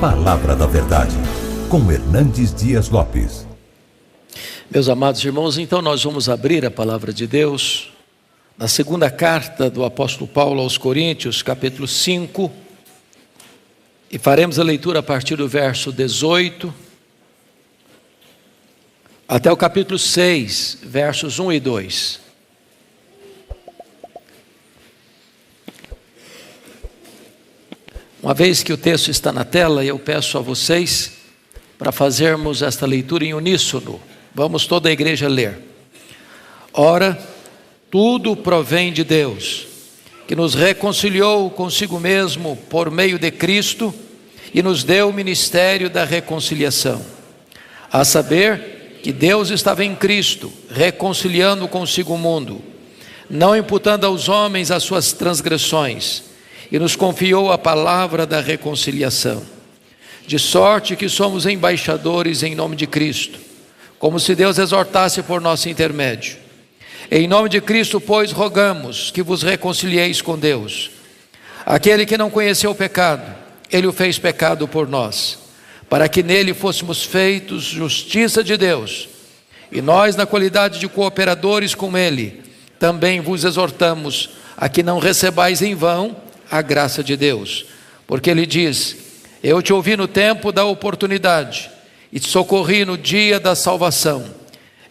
Palavra da Verdade, com Hernandes Dias Lopes. Meus amados irmãos, então nós vamos abrir a Palavra de Deus na segunda carta do apóstolo Paulo aos Coríntios, capítulo 5, e faremos a leitura a partir do verso 18 até o capítulo 6, versos 1 e 2. Uma vez que o texto está na tela, eu peço a vocês para fazermos esta leitura em uníssono. Vamos toda a igreja ler. Ora, tudo provém de Deus, que nos reconciliou consigo mesmo por meio de Cristo e nos deu o ministério da reconciliação. A saber que Deus estava em Cristo, reconciliando consigo o mundo, não imputando aos homens as suas transgressões, e nos confiou a palavra da reconciliação. De sorte que somos embaixadores em nome de Cristo, como se Deus exortasse por nosso intermédio. Em nome de Cristo, pois, rogamos que vos reconcilieis com Deus. Aquele que não conheceu o pecado, Ele o fez pecado por nós, para que nele fôssemos feitos justiça de Deus. E nós, na qualidade de cooperadores com Ele, também vos exortamos a que não recebais em vão a graça de Deus, porque Ele diz: eu te ouvi no tempo da oportunidade e te socorri no dia da salvação.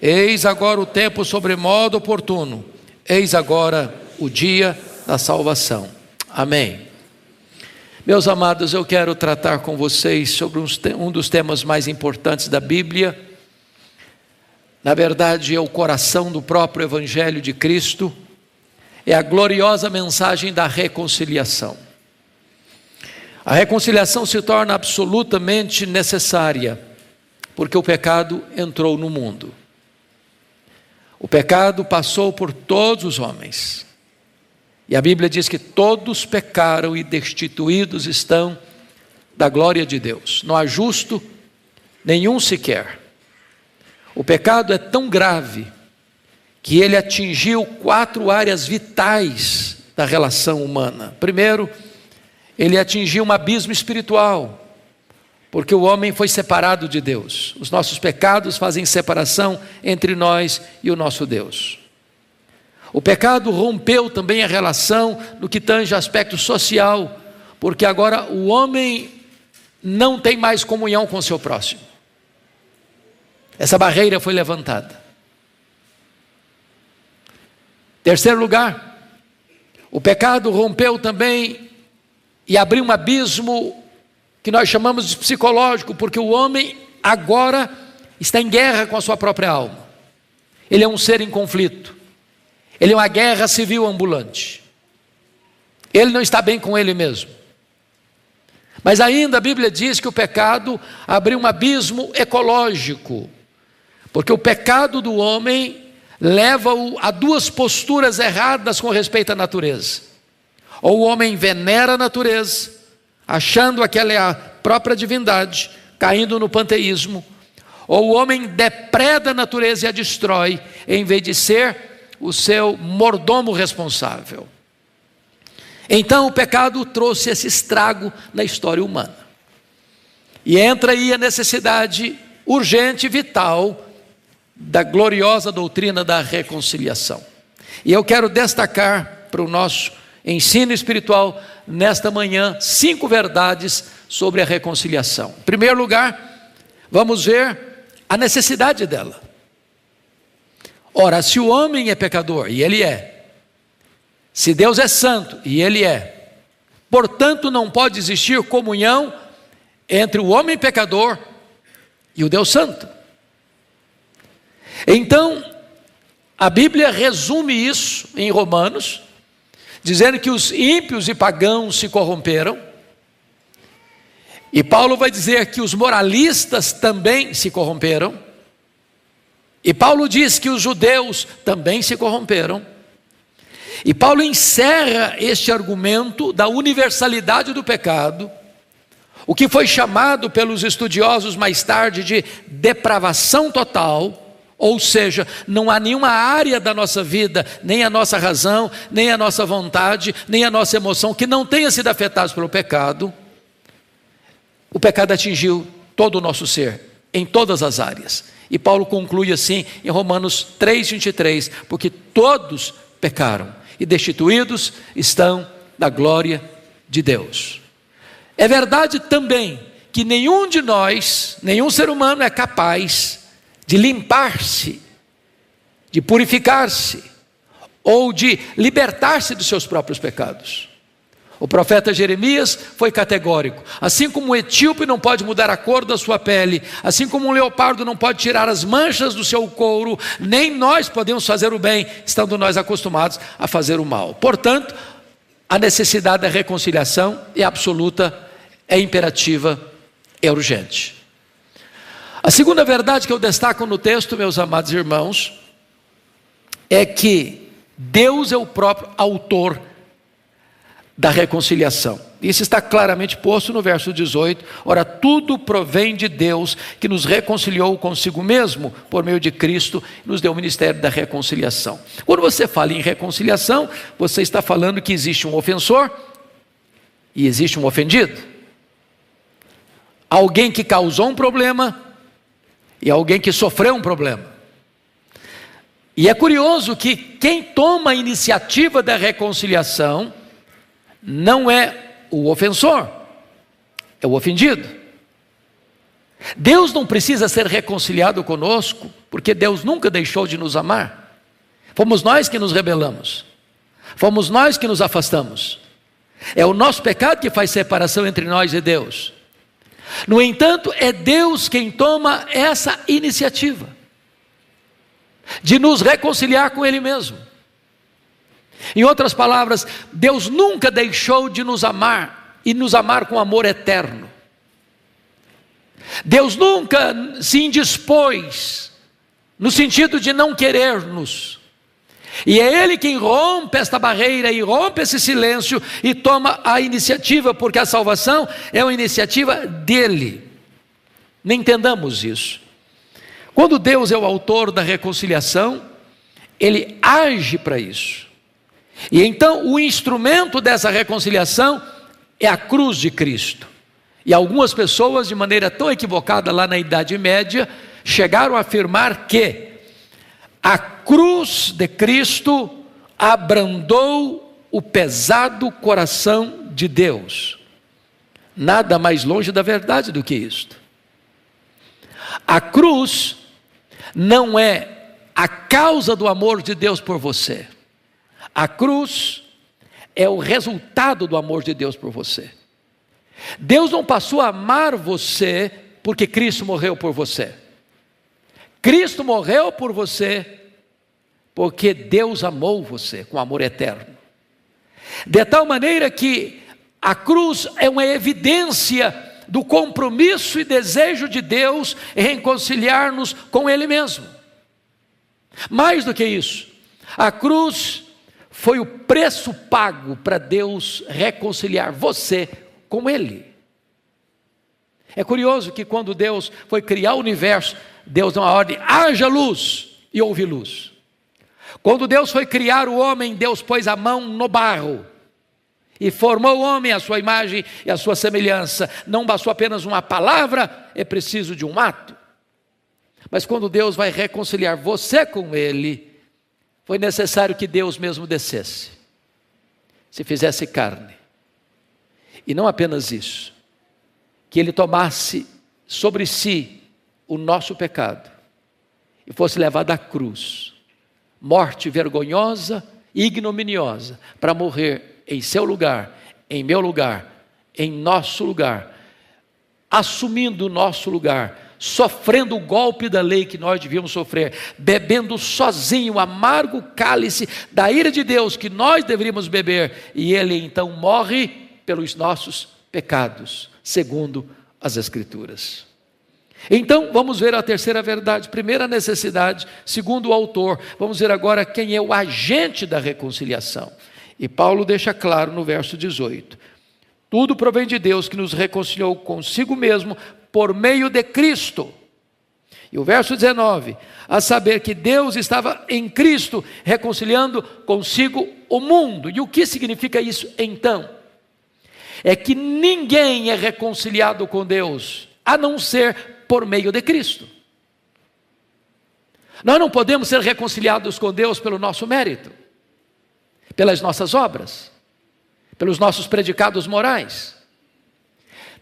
Eis agora o tempo sobremodo oportuno, eis agora o dia da salvação. Amém. Meus amados, eu quero tratar com vocês sobre um dos temas mais importantes da Bíblia. Na verdade, é o coração do próprio Evangelho de Cristo. É a gloriosa mensagem da reconciliação. A reconciliação se torna absolutamente necessária, porque o pecado entrou no mundo. O pecado passou por todos os homens. E a Bíblia diz que todos pecaram e destituídos estão da glória de Deus. Não há justo nenhum sequer. O pecado é tão grave que ele atingiu 4 áreas vitais da relação humana. Primeiro, ele atingiu um abismo espiritual, porque o homem foi separado de Deus. Os nossos pecados fazem separação entre nós e o nosso Deus. O pecado rompeu também a relação no que tange aspecto social, porque agora o homem não tem mais comunhão com o seu próximo. Essa barreira foi levantada. Terceiro lugar, o pecado rompeu também e abriu um abismo que nós chamamos de psicológico, porque o homem agora está em guerra com a sua própria alma. Ele é um ser em conflito. Ele é uma guerra civil ambulante. Ele não está bem com ele mesmo. Mas ainda a Bíblia diz que o pecado abriu um abismo ecológico, porque o pecado do homem leva-o a 2 posturas erradas com respeito à natureza. Ou o homem venera a natureza, achando que ela é a própria divindade, caindo no panteísmo. Ou o homem depreda a natureza e a destrói, em vez de ser o seu mordomo responsável. Então o pecado trouxe esse estrago na história humana. E entra aí a necessidade urgente e vital da gloriosa doutrina da reconciliação. E eu quero destacar para o nosso ensino espiritual nesta manhã 5 verdades sobre a reconciliação. Em primeiro lugar, vamos ver a necessidade dela. Ora, se o homem é pecador, e ele é, se Deus é santo, e ele é, portanto não pode existir comunhão entre o homem pecador e o Deus santo. Então, a Bíblia resume isso em Romanos, dizendo que os ímpios e pagãos se corromperam, e Paulo vai dizer que os moralistas também se corromperam, e Paulo diz que os judeus também se corromperam, e Paulo encerra este argumento da universalidade do pecado, o que foi chamado pelos estudiosos mais tarde de depravação total. Ou seja, não há nenhuma área da nossa vida, nem a nossa razão, nem a nossa vontade, nem a nossa emoção, que não tenha sido afetada pelo pecado. O pecado atingiu todo o nosso ser, em todas as áreas. E Paulo conclui assim em Romanos 3:23, porque todos pecaram e destituídos estão da glória de Deus. É verdade também que nenhum de nós, nenhum ser humano é capaz de limpar-se, de purificar-se, ou de libertar-se dos seus próprios pecados. O profeta Jeremias foi categórico: assim como um etíope não pode mudar a cor da sua pele, assim como um leopardo não pode tirar as manchas do seu couro, nem nós podemos fazer o bem, estando nós acostumados a fazer o mal. Portanto, a necessidade da reconciliação é absoluta, é imperativa, é urgente. A segunda verdade que eu destaco no texto, meus amados irmãos, é que Deus é o próprio autor da reconciliação. Isso está claramente posto no verso 18. Ora, tudo provém de Deus, que nos reconciliou consigo mesmo, por meio de Cristo, e nos deu o ministério da reconciliação. Quando você fala em reconciliação, você está falando que existe um ofensor e existe um ofendido. Alguém que causou um problema e alguém que sofreu um problema. E é curioso que quem toma a iniciativa da reconciliação não é o ofensor, é o ofendido. Deus não precisa ser reconciliado conosco, porque Deus nunca deixou de nos amar. Fomos nós que nos rebelamos, fomos nós que nos afastamos. É o nosso pecado que faz separação entre nós e Deus. No entanto, é Deus quem toma essa iniciativa de nos reconciliar com Ele mesmo. Em outras palavras, Deus nunca deixou de nos amar e nos amar com amor eterno. Deus nunca se indispôs no sentido de não querer-nos. E é Ele quem rompe esta barreira e rompe esse silêncio e toma a iniciativa, porque a salvação é uma iniciativa dEle. Nem entendamos isso. Quando Deus é o autor da reconciliação, Ele age para isso. E então o instrumento dessa reconciliação é a cruz de Cristo. E algumas pessoas, de maneira tão equivocada lá na Idade Média, chegaram a afirmar que a cruz de Cristo abrandou o pesado coração de Deus. Nada mais longe da verdade do que isto. A cruz não é a causa do amor de Deus por você. A cruz é o resultado do amor de Deus por você. Deus não passou a amar você porque Cristo morreu por você. Cristo morreu por você porque Deus amou você com amor eterno. De tal maneira que a cruz é uma evidência do compromisso e desejo de Deus em reconciliar-nos com Ele mesmo. Mais do que isso, a cruz foi o preço pago para Deus reconciliar você com Ele. É curioso que quando Deus foi criar o universo, Deus deu uma ordem: haja luz, e houve luz. Quando Deus foi criar o homem, Deus pôs a mão no barro e formou o homem à sua imagem e à sua semelhança. Não bastou apenas uma palavra, é preciso de um ato. Mas quando Deus vai reconciliar você com Ele, foi necessário que Deus mesmo descesse, se fizesse carne. E não apenas isso, que Ele tomasse sobre si o nosso pecado e fosse levado à cruz, morte vergonhosa e ignominiosa, para morrer em seu lugar, em meu lugar, em nosso lugar, assumindo o nosso lugar, sofrendo o golpe da lei que nós devíamos sofrer, bebendo sozinho o amargo cálice da ira de Deus que nós deveríamos beber, e Ele então morre pelos nossos pecados, segundo as Escrituras. Então vamos ver a terceira verdade. Primeira necessidade, segundo o autor. Vamos ver agora quem é o agente da reconciliação. E Paulo deixa claro no verso 18: tudo provém de Deus, que nos reconciliou consigo mesmo por meio de Cristo. E o verso 19: a saber que Deus estava em Cristo reconciliando consigo o mundo. E o que significa isso então? é que ninguém é reconciliado com Deus, a não ser por meio de Cristo. Nós não podemos ser reconciliados com Deus pelo nosso mérito, pelas nossas obras, pelos nossos predicados morais.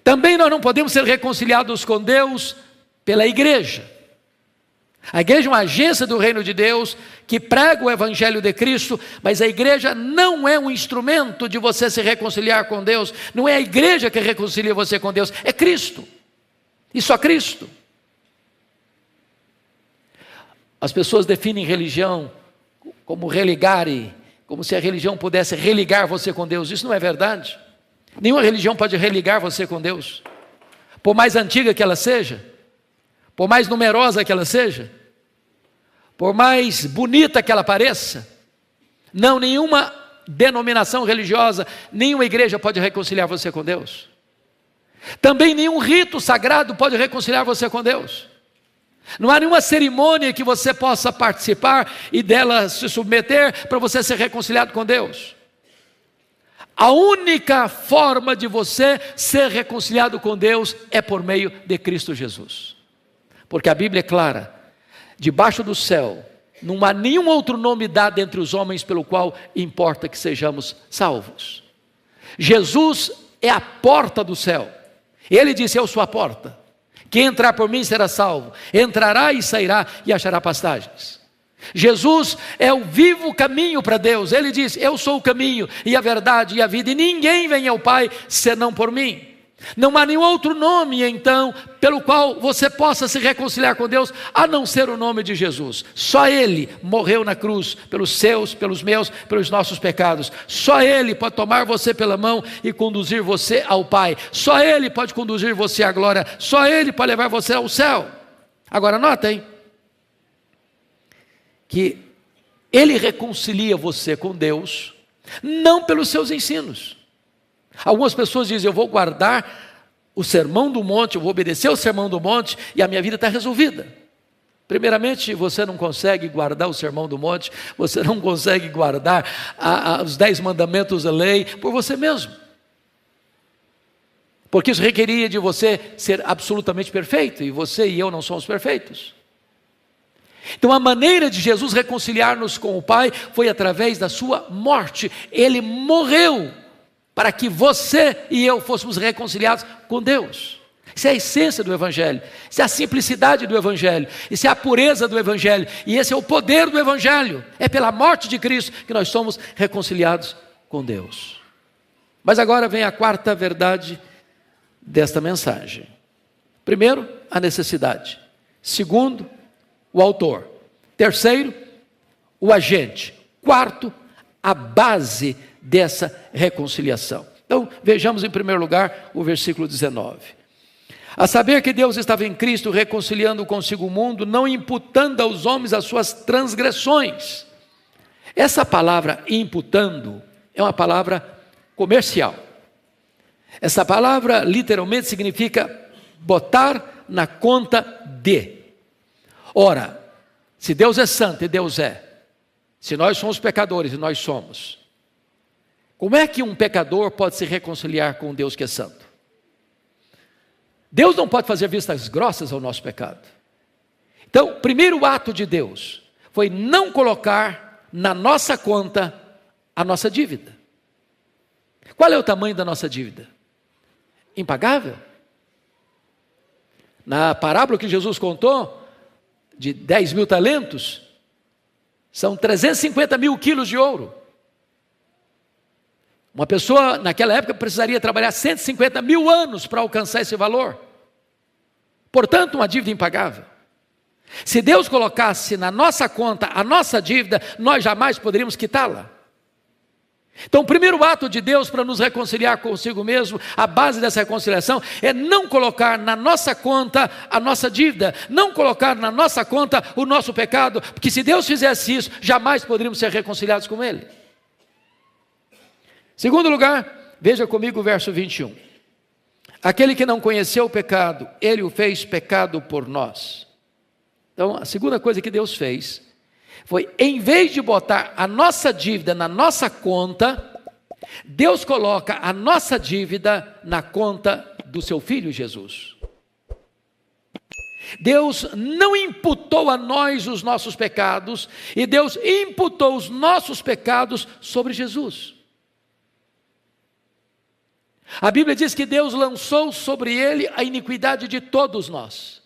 Também nós não podemos ser reconciliados com Deus pela igreja. A igreja é uma agência do reino de Deus que prega o evangelho de Cristo, mas a igreja não é um instrumento de você se reconciliar com Deus. Não é a igreja que reconcilia você com Deus, é Cristo. E só Cristo. As pessoas definem religião como religare, como se a religião pudesse religar você com Deus. Isso não é verdade. Nenhuma religião pode religar você com Deus. Por mais antiga que ela seja, por mais numerosa que ela seja, por mais bonita que ela pareça, não, nenhuma denominação religiosa, nenhuma igreja pode reconciliar você com Deus. Também nenhum rito sagrado pode reconciliar você com Deus. Não há nenhuma cerimônia que você possa participar e dela se submeter para você ser reconciliado com Deus. A única forma de você ser reconciliado com Deus é por meio de Cristo Jesus. Porque a Bíblia é clara, debaixo do céu, não há nenhum outro nome dado entre os homens pelo qual importa que sejamos salvos. Jesus é a porta do céu. Ele disse: eu sou a porta. Quem entrar por mim será salvo. Entrará e sairá e achará pastagens. Jesus é o vivo caminho para Deus. Ele diz: eu sou o caminho e a verdade e a vida, e ninguém vem ao Pai senão por mim. Não há nenhum outro nome, então, pelo qual você possa se reconciliar com Deus, a não ser o nome de Jesus. Só Ele morreu na cruz, pelos seus, pelos meus, pelos nossos pecados. Só Ele pode tomar você pela mão e conduzir você ao Pai. Só Ele pode conduzir você à glória. Só Ele pode levar você ao céu. Agora notem que Ele reconcilia você com Deus, não pelos seus ensinos. Algumas pessoas dizem: eu vou guardar o sermão do monte, eu vou obedecer o sermão do monte e a minha vida está resolvida. Primeiramente, você não consegue guardar o sermão do monte, você não consegue guardar os 10 mandamentos da lei por você mesmo. Porque isso requeria de você ser absolutamente perfeito, e você e eu não somos perfeitos. Então a maneira de Jesus reconciliar-nos com o Pai foi através da sua morte. Ele morreu para que você e eu fôssemos reconciliados com Deus. Isso é a essência do Evangelho, isso é a simplicidade do Evangelho, isso é a pureza do Evangelho, e esse é o poder do Evangelho. É pela morte de Cristo que nós somos reconciliados com Deus. Mas agora vem a quarta verdade desta mensagem. Primeiro, a necessidade. Segundo, o autor. Terceiro, o agente. Quarto, a base dessa reconciliação. Então, vejamos em primeiro lugar o versículo 19. A saber que Deus estava em Cristo reconciliando consigo o mundo, não imputando aos homens as suas transgressões. Essa palavra imputando é uma palavra comercial. Essa palavra literalmente significa botar na conta de. Ora, se Deus é santo, e Deus é, se nós somos pecadores, e nós somos, como é que um pecador pode se reconciliar com Deus que é santo? Deus não pode fazer vistas grossas ao nosso pecado. Então, o primeiro ato de Deus foi não colocar na nossa conta a nossa dívida. Qual é o tamanho da nossa dívida? Impagável. Na parábola que Jesus contou, de 10 mil talentos, são 350 mil quilos de ouro. Uma pessoa naquela época precisaria trabalhar 150 mil anos para alcançar esse valor. Portanto, uma dívida impagável. Se Deus colocasse na nossa conta a nossa dívida, nós jamais poderíamos quitá-la. Então, o primeiro ato de Deus para nos reconciliar consigo mesmo, a base dessa reconciliação, é não colocar na nossa conta a nossa dívida, não colocar na nossa conta o nosso pecado, porque se Deus fizesse isso, jamais poderíamos ser reconciliados com Ele. Segundo lugar, veja comigo o verso 21. Aquele que não conheceu o pecado, Ele o fez pecado por nós. Então, a segunda coisa que Deus fez foi, em vez de botar a nossa dívida na nossa conta, Deus coloca a nossa dívida na conta do seu Filho Jesus. Deus não imputou a nós os nossos pecados, e Deus imputou os nossos pecados sobre Jesus. A Bíblia diz que Deus lançou sobre ele a iniquidade de todos nós.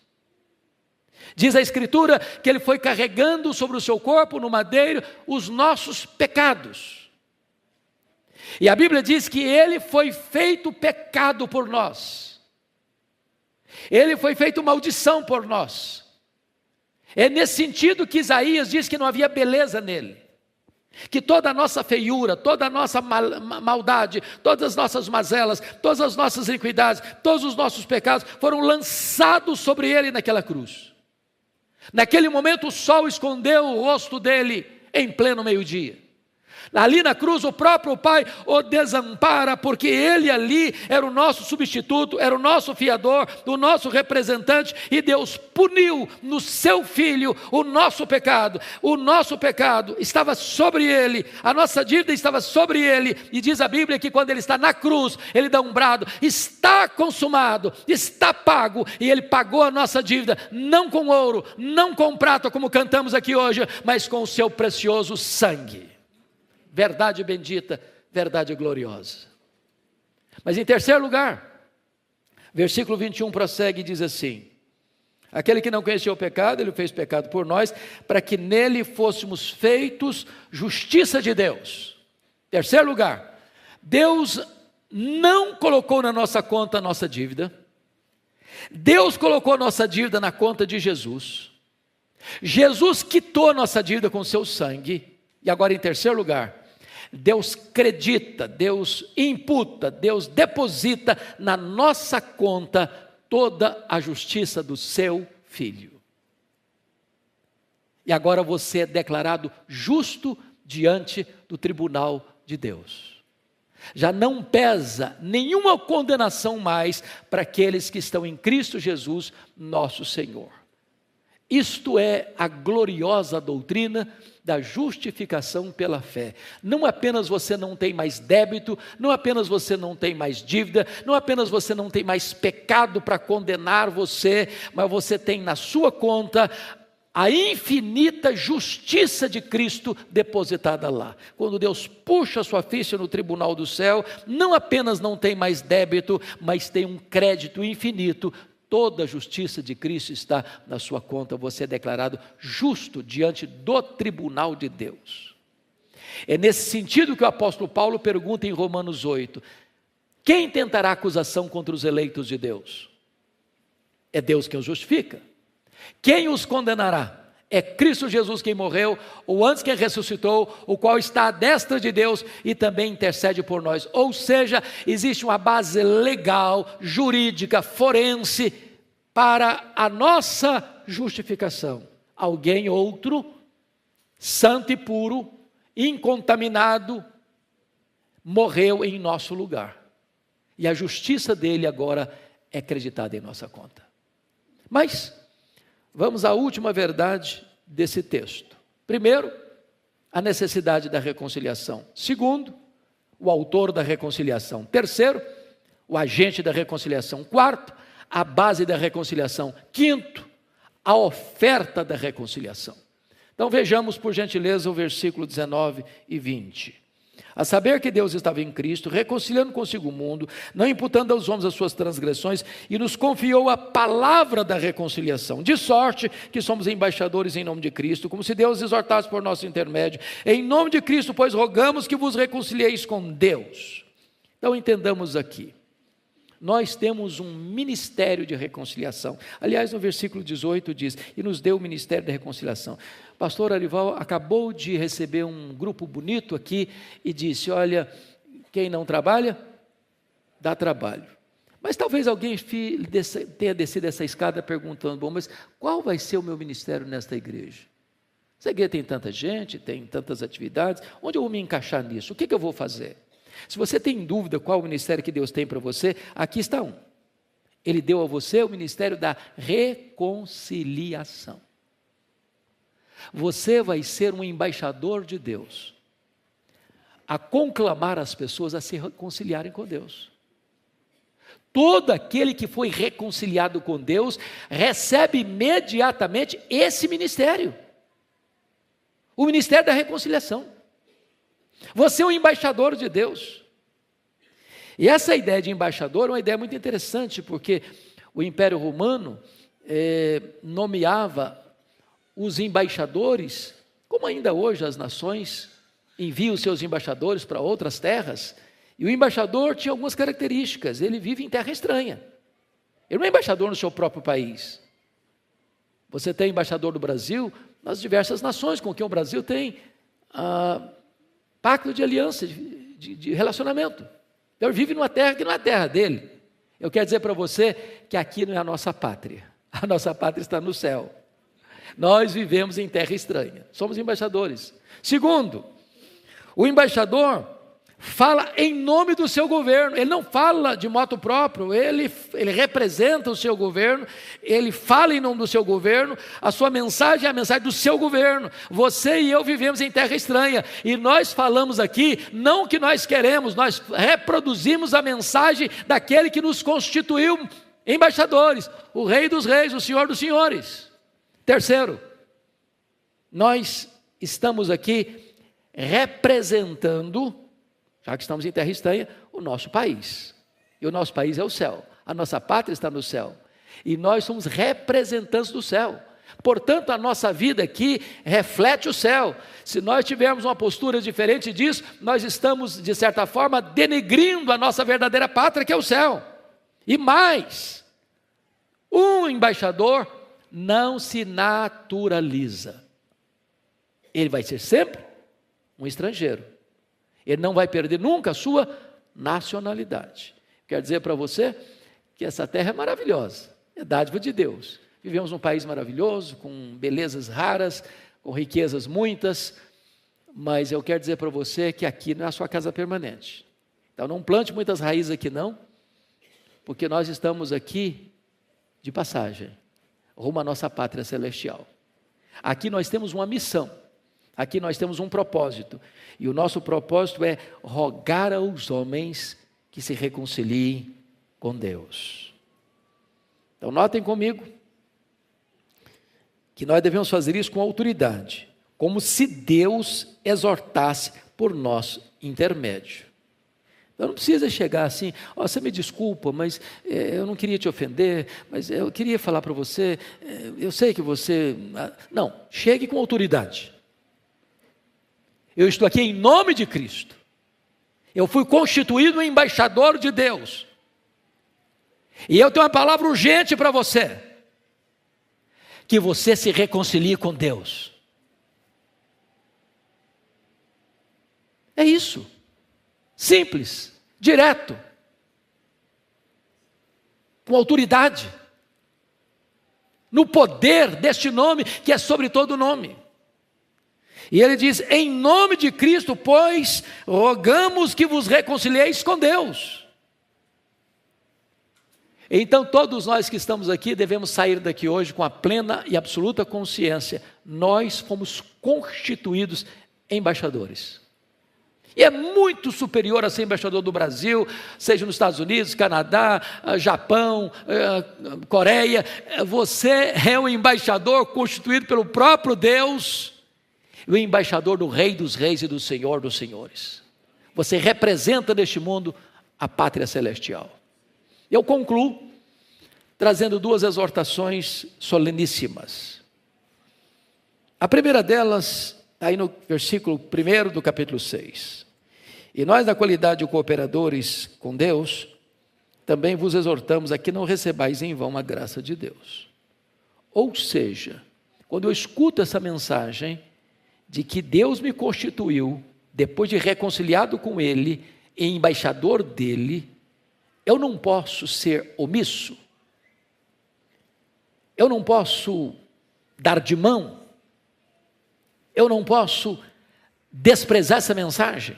Diz a Escritura que ele foi carregando sobre o seu corpo no madeiro os nossos pecados. E a Bíblia diz que ele foi feito pecado por nós. Ele foi feito maldição por nós. É nesse sentido que Isaías diz que não havia beleza nele. Que toda a nossa feiura, toda a nossa maldade, todas as nossas mazelas, todas as nossas iniquidades, todos os nossos pecados foram lançados sobre ele naquela cruz. Naquele momento o sol escondeu o rosto dele em pleno meio-dia. Ali na cruz o próprio Pai o desampara, porque ele ali era o nosso substituto, era o nosso fiador, o nosso representante, e Deus puniu no seu Filho o nosso pecado. O nosso pecado estava sobre ele, a nossa dívida estava sobre ele, e diz a Bíblia que quando ele está na cruz, ele dá um brado: está consumado, está pago, e ele pagou a nossa dívida, não com ouro, não com prata, como cantamos aqui hoje, mas com o seu precioso sangue. Verdade bendita, verdade gloriosa. Mas em terceiro lugar, versículo 21 prossegue e diz assim: aquele que não conhecia o pecado, ele fez pecado por nós, para que nele fôssemos feitos justiça de Deus. Terceiro lugar, Deus não colocou na nossa conta a nossa dívida. Deus colocou a nossa dívida na conta de Jesus. Jesus quitou a nossa dívida com o seu sangue. E agora em terceiro lugar, Deus credita, Deus imputa, Deus deposita na nossa conta toda a justiça do seu Filho. E agora você é declarado justo diante do tribunal de Deus. Já não pesa nenhuma condenação mais para aqueles que estão em Cristo Jesus, nosso Senhor. Isto é a gloriosa doutrina da justificação pela fé. Não apenas você não tem mais débito, não apenas você não tem mais dívida, não apenas você não tem mais pecado para condenar você, mas você tem na sua conta a infinita justiça de Cristo depositada lá. Quando Deus puxa a sua ficha no tribunal do céu, não apenas não tem mais débito, mas tem um crédito infinito. Toda a justiça de Cristo está na sua conta. Você é declarado justo diante do tribunal de Deus. É nesse sentido que o apóstolo Paulo pergunta em Romanos 8: quem tentará acusação contra os eleitos de Deus? É Deus quem os justifica. Quem os condenará? É Cristo Jesus quem morreu, ou antes quem ressuscitou, o qual está à destra de Deus e também intercede por nós. Ou seja, existe uma base legal, jurídica, forense para a nossa justificação. Alguém outro, santo e puro, incontaminado, morreu em nosso lugar. E a justiça dele agora é acreditada em nossa conta. Mas vamos à última verdade desse texto. Primeiro, a necessidade da reconciliação. Segundo, o autor da reconciliação. Terceiro, o agente da reconciliação. Quarto, a base da reconciliação. Quinto, a oferta da reconciliação. Então vejamos, por gentileza, o versículo 19 e 20. A saber que Deus estava em Cristo, reconciliando consigo o mundo, não imputando aos homens as suas transgressões, e nos confiou a palavra da reconciliação, de sorte que somos embaixadores em nome de Cristo, como se Deus exortasse por nosso intermédio. Em nome de Cristo, pois, rogamos que vos reconcilieis com Deus. Então entendamos aqui, nós temos um ministério de reconciliação. Aliás, no versículo 18 diz: e nos deu o ministério da reconciliação. Pastor Arival acabou de receber um grupo bonito aqui e disse: olha, quem não trabalha, dá trabalho. Mas talvez alguém tenha descido essa escada perguntando: bom, mas qual vai ser o meu ministério nesta igreja? Essa igreja tem tanta gente, tem tantas atividades, onde eu vou me encaixar nisso? O que eu vou fazer? Se você tem dúvida qual o ministério que Deus tem para você, aqui está um. Ele deu a você o ministério da reconciliação. Você vai ser um embaixador de Deus. a conclamar as pessoas a se reconciliarem com Deus. Todo aquele que foi reconciliado com Deus recebe imediatamente esse ministério, o ministério da reconciliação. Você é um embaixador de Deus. E essa ideia de embaixador é uma ideia muito interessante, porque o Império Romano nomeava os embaixadores, como ainda hoje as nações enviam seus embaixadores para outras terras, e o embaixador tinha algumas características. Ele vive em terra estranha, ele não é embaixador no seu próprio país. Você tem embaixador do Brasil nas diversas nações com quem o Brasil tem pacto de aliança, de relacionamento. Então ele vive numa terra que não é a terra dele. Eu quero dizer para você que aqui não é a nossa pátria, a nossa pátria está no céu. Nós vivemos em terra estranha, somos embaixadores. Segundo, o embaixador fala em nome do seu governo, ele não fala de moto próprio, ele representa o seu governo, ele fala em nome do seu governo, a sua mensagem é a mensagem do seu governo. Você e eu vivemos em terra estranha, e nós falamos aqui, não o que nós queremos, nós reproduzimos a mensagem daquele que nos constituiu embaixadores, o Rei dos Reis, o Senhor dos Senhores. Terceiro, nós estamos aqui representando, já que estamos em terra estranha, o nosso país. E o nosso país é o céu. A nossa pátria está no céu. E nós somos representantes do céu. Portanto, a nossa vida aqui reflete o céu. Se nós tivermos uma postura diferente disso, nós estamos, de certa forma, denegrindo a nossa verdadeira pátria, que é o céu. E mais, um embaixador não se naturaliza. Ele vai ser sempre um estrangeiro. Ele não vai perder nunca a sua nacionalidade. Quero dizer para você que essa terra é maravilhosa, é dádiva de Deus. Vivemos num país maravilhoso, com belezas raras, com riquezas muitas, mas eu quero dizer para você que aqui não é a sua casa permanente. Então não plante muitas raízes aqui não, porque nós estamos aqui de passagem, rumo à nossa pátria celestial. Aqui nós temos uma missão. Aqui nós temos um propósito, e o nosso propósito é rogar aos homens que se reconciliem com Deus. Então notem comigo, que nós devemos fazer isso com autoridade, como se Deus exortasse por nosso intermédio. Então não precisa chegar assim, você me desculpa, mas eu não queria te ofender, mas eu queria falar para você, eu sei que você... Não, chegue com autoridade. Eu estou aqui em nome de Cristo. Eu fui constituído embaixador de Deus. E eu tenho uma palavra urgente para você. Que você se reconcilie com Deus. É isso. Simples, direto. Com autoridade. No poder deste nome que é sobre todo nome. E ele diz, em nome de Cristo, pois, rogamos que vos reconcilieis com Deus. Então todos nós que estamos aqui devemos sair daqui hoje com a plena e absoluta consciência, nós fomos constituídos embaixadores. E é muito superior a ser embaixador do Brasil, seja nos Estados Unidos, Canadá, Japão, Coreia. Você é um embaixador constituído pelo próprio Deus, o embaixador do Rei dos Reis e do Senhor dos Senhores. Você representa neste mundo a pátria celestial. Eu concluo trazendo duas exortações soleníssimas. A primeira delas está aí no versículo 1 do capítulo 6. E nós, na qualidade de cooperadores com Deus, também vos exortamos a que não recebais em vão a graça de Deus. Ou seja, quando eu escuto essa mensagem de que Deus me constituiu, depois de reconciliado com Ele, em embaixador dEle, eu não posso ser omisso, eu não posso dar de mão, eu não posso desprezar essa mensagem,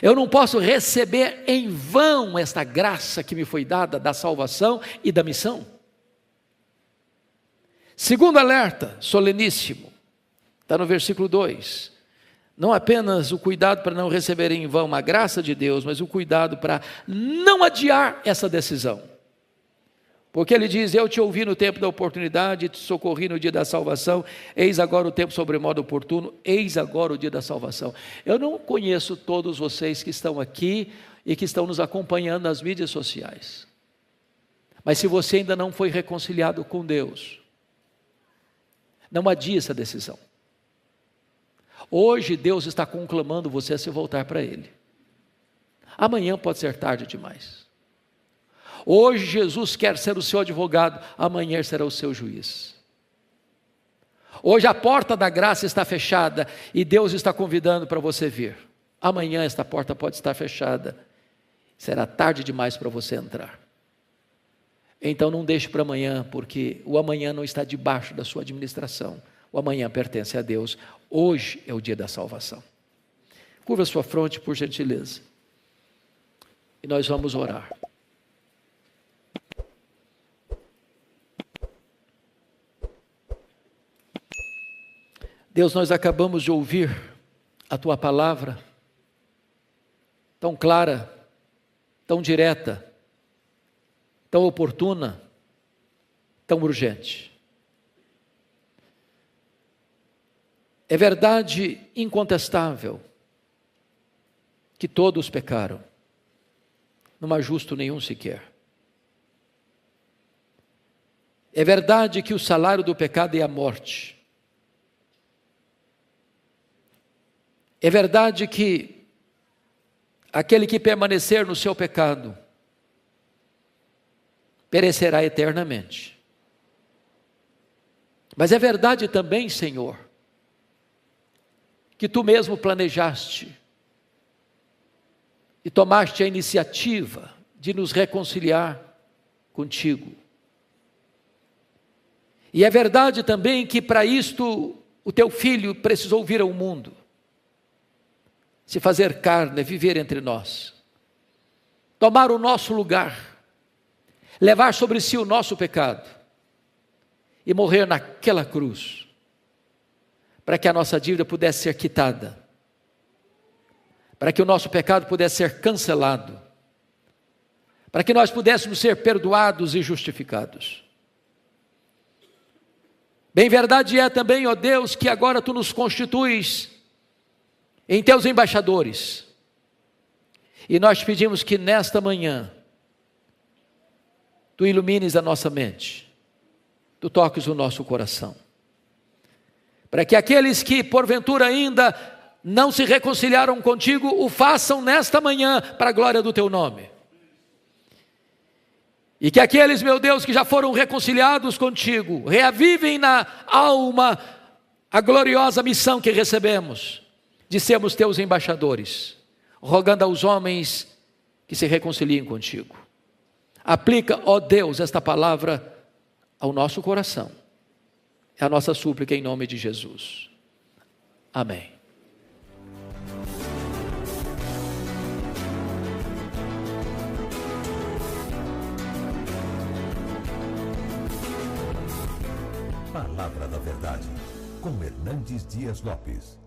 eu não posso receber em vão esta graça que me foi dada da salvação e da missão. Segundo alerta, soleníssimo, está no versículo 2. Não apenas o cuidado para não receber em vão a graça de Deus, mas o cuidado para não adiar essa decisão. Porque ele diz: eu te ouvi no tempo da oportunidade, te socorri no dia da salvação, eis agora o tempo sobremodo oportuno, eis agora o dia da salvação. Eu não conheço todos vocês que estão aqui e que estão nos acompanhando nas mídias sociais. Mas se você ainda não foi reconciliado com Deus, não adie essa decisão. Hoje Deus está conclamando você a se voltar para Ele. Amanhã pode ser tarde demais. Hoje Jesus quer ser o seu advogado, amanhã será o seu juiz. Hoje a porta da graça está fechada e Deus está convidando para você vir. Amanhã esta porta pode estar fechada, será tarde demais para você entrar. Então não deixe para amanhã, porque o amanhã não está debaixo da sua administração. O amanhã pertence a Deus. Hoje é o dia da salvação. Curva a sua fronte, por gentileza. E nós vamos orar. Deus, nós acabamos de ouvir a Tua palavra, tão clara, tão direta, tão oportuna, tão urgente. É verdade incontestável que todos pecaram, não há justo nenhum sequer. É verdade que o salário do pecado é a morte. É verdade que aquele que permanecer no seu pecado perecerá eternamente. Mas é verdade também, Senhor, que Tu mesmo planejaste e tomaste a iniciativa de nos reconciliar contigo. E é verdade também que para isto o Teu Filho precisou vir ao mundo, se fazer carne, viver entre nós, tomar o nosso lugar, levar sobre si o nosso pecado e morrer naquela cruz, para que a nossa dívida pudesse ser quitada, para que o nosso pecado pudesse ser cancelado, para que nós pudéssemos ser perdoados e justificados. Bem verdade é também, ó Deus, que agora Tu nos constituis em Teus embaixadores, e nós te pedimos que nesta manhã Tu ilumines a nossa mente, Tu toques o nosso coração, para que aqueles que porventura ainda não se reconciliaram contigo, o façam nesta manhã para a glória do Teu nome. E que aqueles, meu Deus, que já foram reconciliados contigo, reavivem na alma a gloriosa missão que recebemos, de sermos Teus embaixadores, rogando aos homens que se reconciliem contigo. Aplica, ó Deus, esta palavra ao nosso coração. É a nossa súplica em nome de Jesus. Amém. Palavra da Verdade, com Hernandes Dias Lopes.